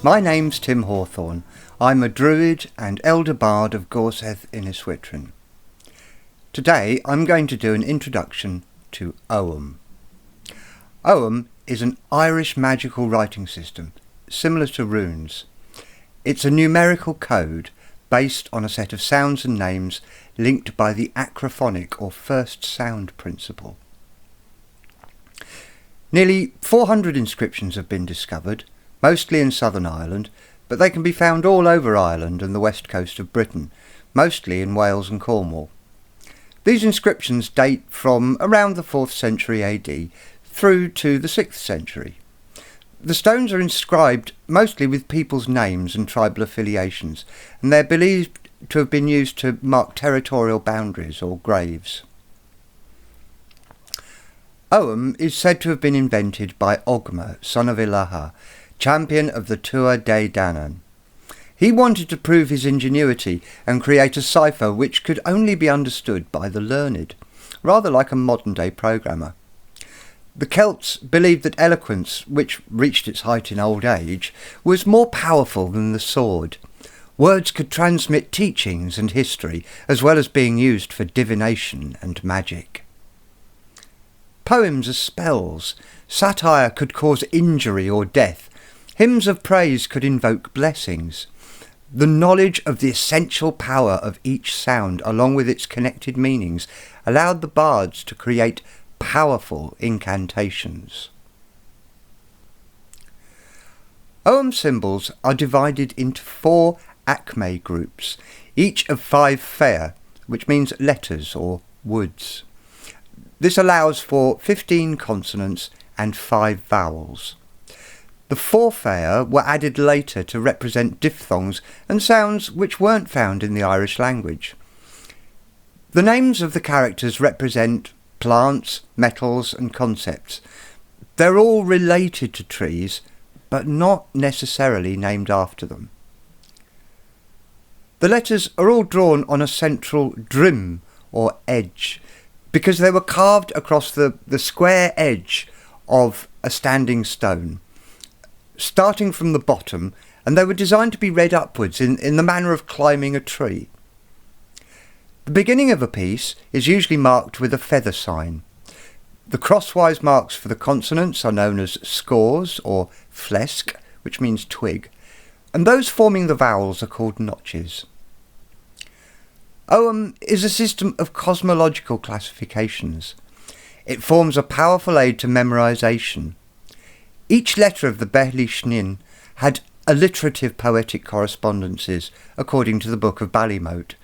My name's Tim Hawthorn. I'm a druid and elder bard of Gorseth in Yswitrin. Today I'm going to do an introduction to Ogham. Ogham is an Irish magical writing system, similar to runes. It's a numerical code based on a set of sounds and names linked by the acrophonic or first sound principle. Nearly 400 inscriptions have been discovered, mostly in southern Ireland, but they can be found all over Ireland and the west coast of Britain, mostly in Wales and Cornwall. These inscriptions date from around the 4th century AD through to the 6th century. The stones are inscribed mostly with people's names and tribal affiliations, and they're believed to have been used to mark territorial boundaries or graves. Ogham is said to have been invented by Ogham, son of Ilaha, champion of the Tuatha Dé Danann. He wanted to prove his ingenuity and create a cipher which could only be understood by the learned, rather like a modern-day programmer. The Celts believed that eloquence, which reached its height in old age, was more powerful than the sword. Words could transmit teachings and history, as well as being used for divination and magic. Poems are spells. Satire could cause injury or death. Hymns of praise could invoke blessings. The knowledge of the essential power of each sound, along with its connected meanings, allowed the bards to create powerful incantations. Ogham symbols are divided into 4 acme groups, each of 5 fair, which means letters or woods. This allows for 15 consonants and 5 vowels. The 4 fair were added later to represent diphthongs and sounds which weren't found in the Irish language. The names of the characters represent plants, metals and concepts. They're all related to trees, but not necessarily named after them. The letters are all drawn on a central drim or edge, because they were carved across the square edge of a standing stone, starting from the bottom, and they were designed to be read upwards in the manner of climbing a tree. The beginning of a piece is usually marked with a feather sign. The crosswise marks for the consonants are known as scores or flesk, which means twig, and those forming the vowels are called notches. Ogham is a system of cosmological classifications. It forms a powerful aid to memorization. Each letter of the Beith-Luis-Nion had alliterative poetic correspondences, according to the Book of Ballymote,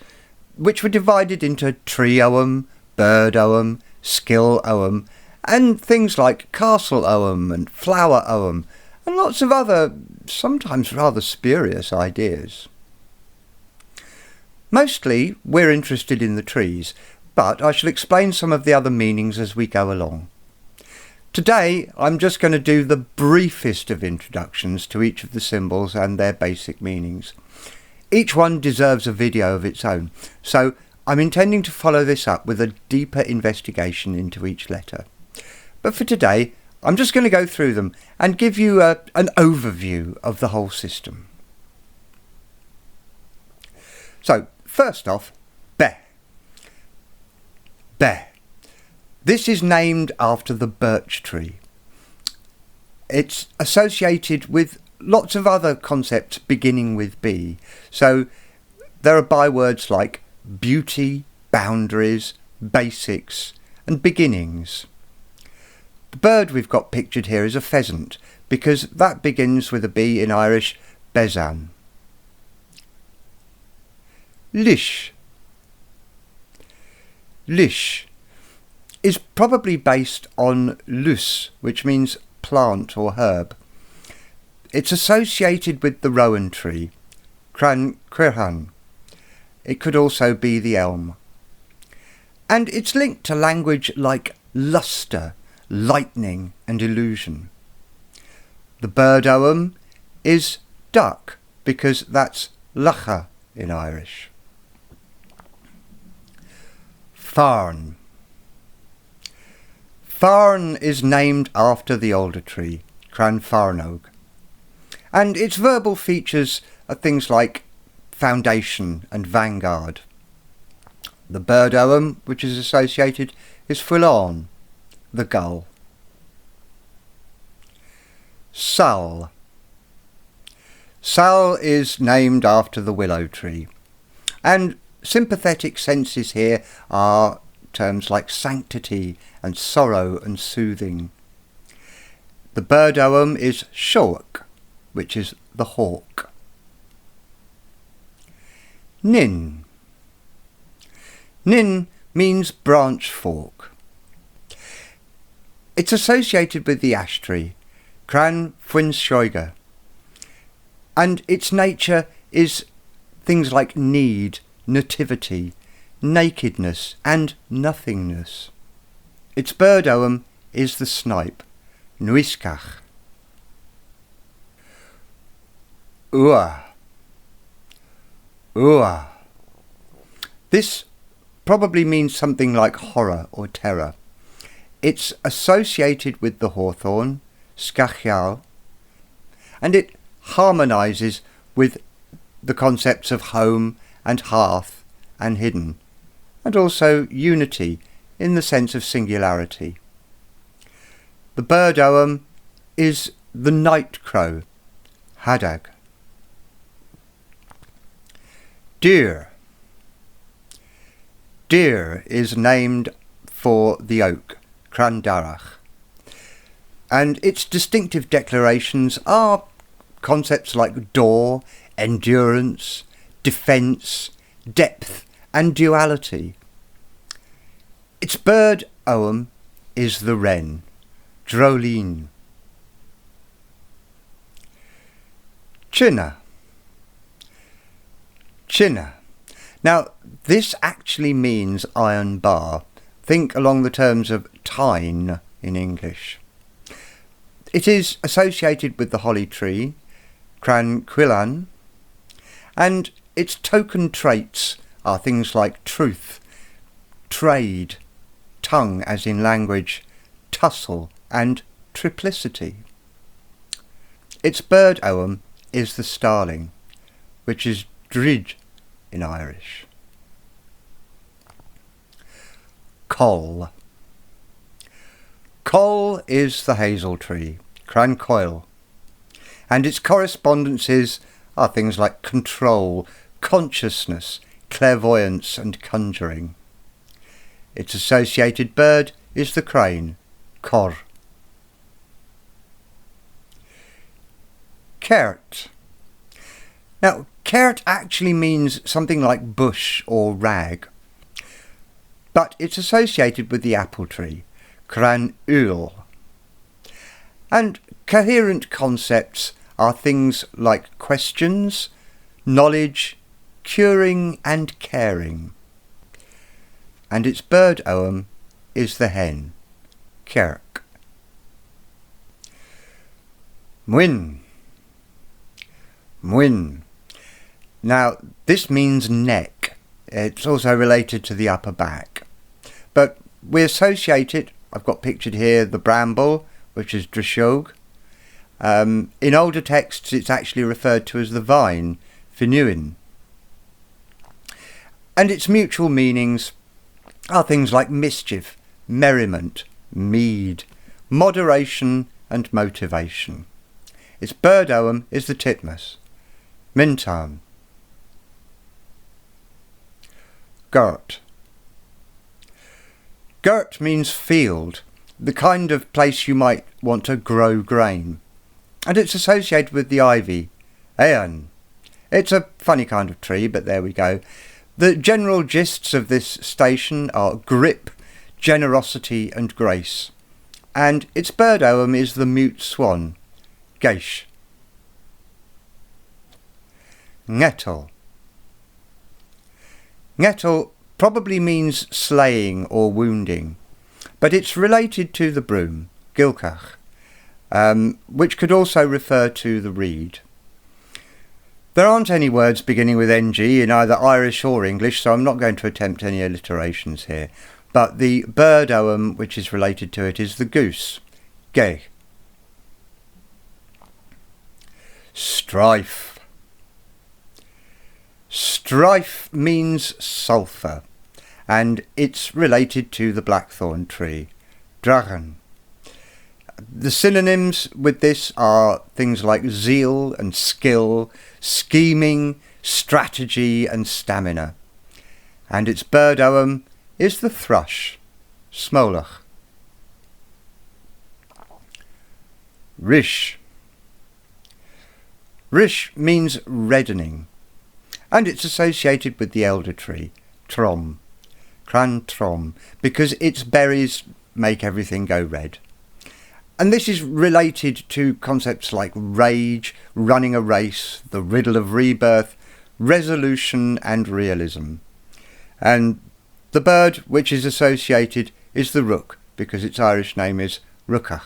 which were divided into tree Ogham, bird Ogham, skill Ogham, and things like castle Ogham and flower Ogham, and lots of other, sometimes rather spurious ideas. Mostly we're interested in the trees, but I shall explain some of the other meanings as we go along. Today I'm just going to do the briefest of introductions to each of the symbols and their basic meanings. Each one deserves a video of its own, so I'm intending to follow this up with a deeper investigation into each letter. But for today I'm just going to go through them and give you an overview of the whole system. So first off, Beth. Beth. This is named after the birch tree. It's associated with lots of other concepts beginning with B. So there are bywords like beauty, boundaries, basics and beginnings. The bird we've got pictured here is a pheasant, because that begins with a B in Irish, bezan. Lish. Lish is probably based on lus, which means plant or herb. It's associated with the rowan tree, Cran Quirhan. It could also be the elm. And it's linked to language like lustre, lightning and illusion. The bird Ogham is duck, because that's lacha in Irish. Farn. Farn is named after the alder tree, Cran Farnog, And its verbal features are things like foundation and vanguard. The bird Ogham, which is associated, is Fulan, the gull. Sal. Sal is named after the willow tree. And sympathetic senses here are terms like sanctity and sorrow and soothing. The bird Ogham is Shoak, which is the hawk. Nin. Nin means branch fork. It's associated with the ash tree, Cran Fuinsioiga, and its nature is things like need, nativity, nakedness and nothingness. Its bird Ogham is the snipe, Nuiskach. Ua. Ua. This probably means something like horror or terror. It's associated with the hawthorn, Skachial, and it harmonises with the concepts of home and hearth and hidden, and also unity in the sense of singularity. The bird Ogham is the night crow, Hadag. Deer. Deer is named for the oak, Crandarach, and its distinctive declarations are concepts like door, endurance, defence, depth and duality. Its bird Ogham is the wren, Drolin. Chinna. Chinna. Now, this actually means iron bar. Think along the terms of tine in English. It is associated with the holly tree, Cranquillan, and its token traits are things like truth, trade, tongue as in language, tussle and triplicity. Its bird Ogham is the starling, which is dridge in Irish. Coll. Coll is the hazel tree, Crancoil, and its correspondences are things like control, consciousness, clairvoyance and conjuring. Its associated bird is the crane, Cor. Cert. Now, cert actually means something like bush or rag, but it's associated with the apple tree, Cran Ul. And coherent concepts are things like questions, knowledge, curing and caring. And its bird Ogham is the hen, Kerk. Mwyn. Mwyn. Now, this means neck. It's also related to the upper back. But we associate it, I've got pictured here, the bramble, which is Drishog. In older texts, it's actually referred to as the vine, Finuin. And its mutual meanings are things like mischief, merriment, mead, moderation and motivation. Its bird Ogham is the titmus, Mintan. Gert. Gert means field, the kind of place you might want to grow grain. And it's associated with the ivy, Awen. It's a funny kind of tree, but there we go. The general gists of this station are grip, generosity and grace. And its bird Ogham is the mute swan, Geish. Nettle. Nettle probably means slaying or wounding, but it's related to the broom, Gilcach, which could also refer to the reed. There aren't any words beginning with ng in either Irish or English, so I'm not going to attempt any alliterations here. But the bird Ogham which is related to it is the goose, Gay. Strife. Strife means sulphur, and it's related to the blackthorn tree, dragon. The synonyms with this are things like zeal and skill, scheming, strategy and stamina. And its bird ogham is the thrush, smolach. Rish. Rish means reddening, and it's associated with the elder tree, trom, cran trom, because its berries make everything go red. And this is related to concepts like rage, running a race, the riddle of rebirth, resolution and realism. And the bird which is associated is the rook, because its Irish name is rucach.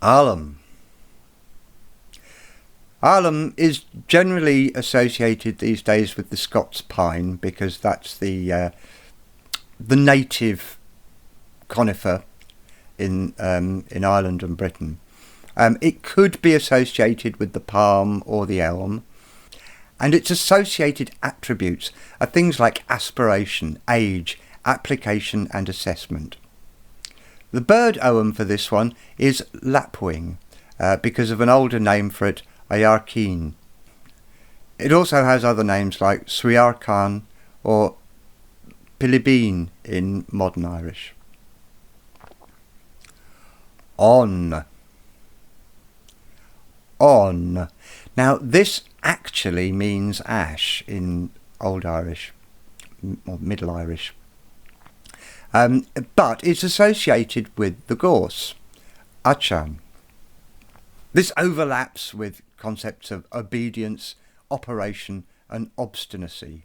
Alum. Alum is generally associated these days with the Scots pine, because that's the native conifer in Ireland and Britain. It could be associated with the palm or the elm, and its associated attributes are things like aspiration, age, application and assessment. The bird ogham for this one is lapwing, because of an older name for it, Ayarkeen. It also has other names like Swiarcan or Pilibeen in modern Irish. On. On. Now this actually means ash in Old Irish or Middle Irish, but it's associated with the gorse, achan. This overlaps with concepts of obedience, operation and obstinacy.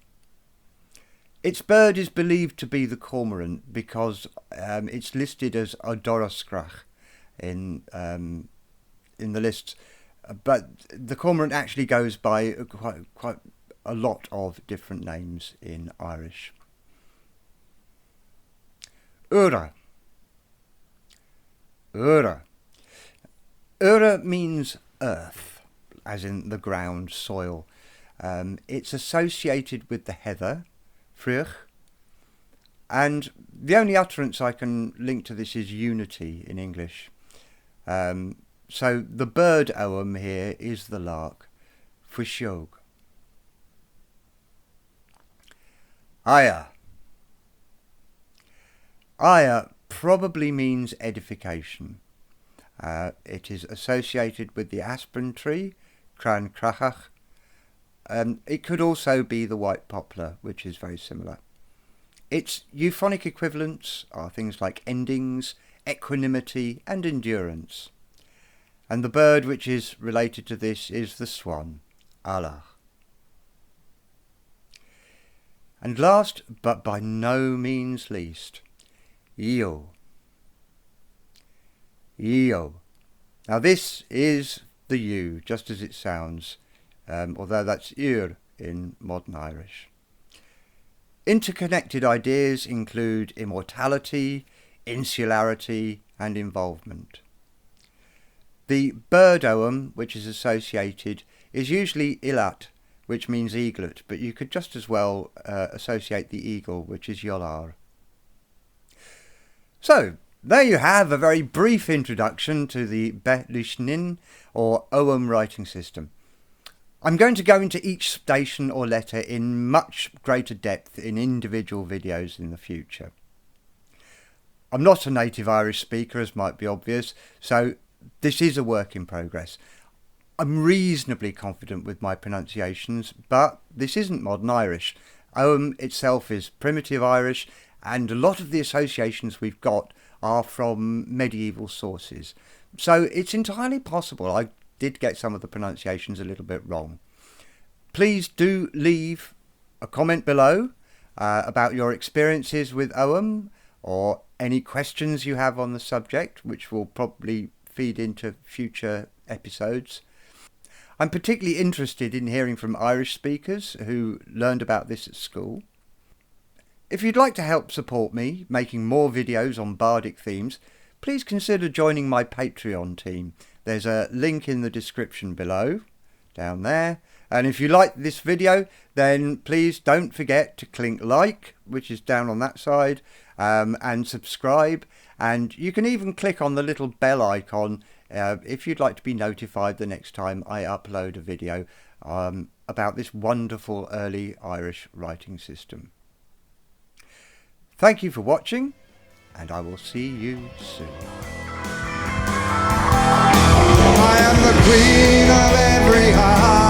Its bird is believed to be the cormorant because it's listed as odoroscrach in the lists, but the cormorant actually goes by quite a lot of different names in Irish. Ura. Ura. Ura means earth, as in the ground, soil. It's associated with the heather, friuch, and the only utterance I can link to this is unity in English. So the bird ogham here is the lark, fuisiog. Aya. Aya probably means edification. It is associated with the aspen tree, cran crachach. It could also be the white poplar, which is very similar. Its euphonic equivalents are things like endings, equanimity and endurance. And the bird which is related to this is the swan, alach. And last, but by no means least, io. Io. Now this is the U, just as it sounds, although that's ir in modern Irish. Interconnected ideas include immortality, insularity and involvement. The bird ogham, which is associated, is usually ilat, which means eaglet, but you could just as well associate the eagle, which is yolar. So, there you have a very brief introduction to the Beith-Luis-Nion or ogham writing system. I'm going to go into each station or letter in much greater depth in individual videos in the future. I'm not a native Irish speaker, as might be obvious, so this is a work in progress. I'm reasonably confident with my pronunciations, but this isn't modern Irish. Ogham itself is primitive Irish, and a lot of the associations we've got are from medieval sources. So it's entirely possible I did get some of the pronunciations a little bit wrong. Please do leave a comment below about your experiences with ogham or any questions you have on the subject, which will probably feed into future episodes. I'm particularly interested in hearing from Irish speakers who learned about this at school. If you'd like to help support me making more videos on bardic themes, please consider joining my Patreon team. there's a link in the description below, down there. And if you like this video, then please don't forget to click like, which is down on that side, and subscribe. And you can even click on the little bell icon if you'd like to be notified the next time I upload a video about this wonderful early Irish writing system. Thank you for watching, and I will see you soon. I am the queen of every heart.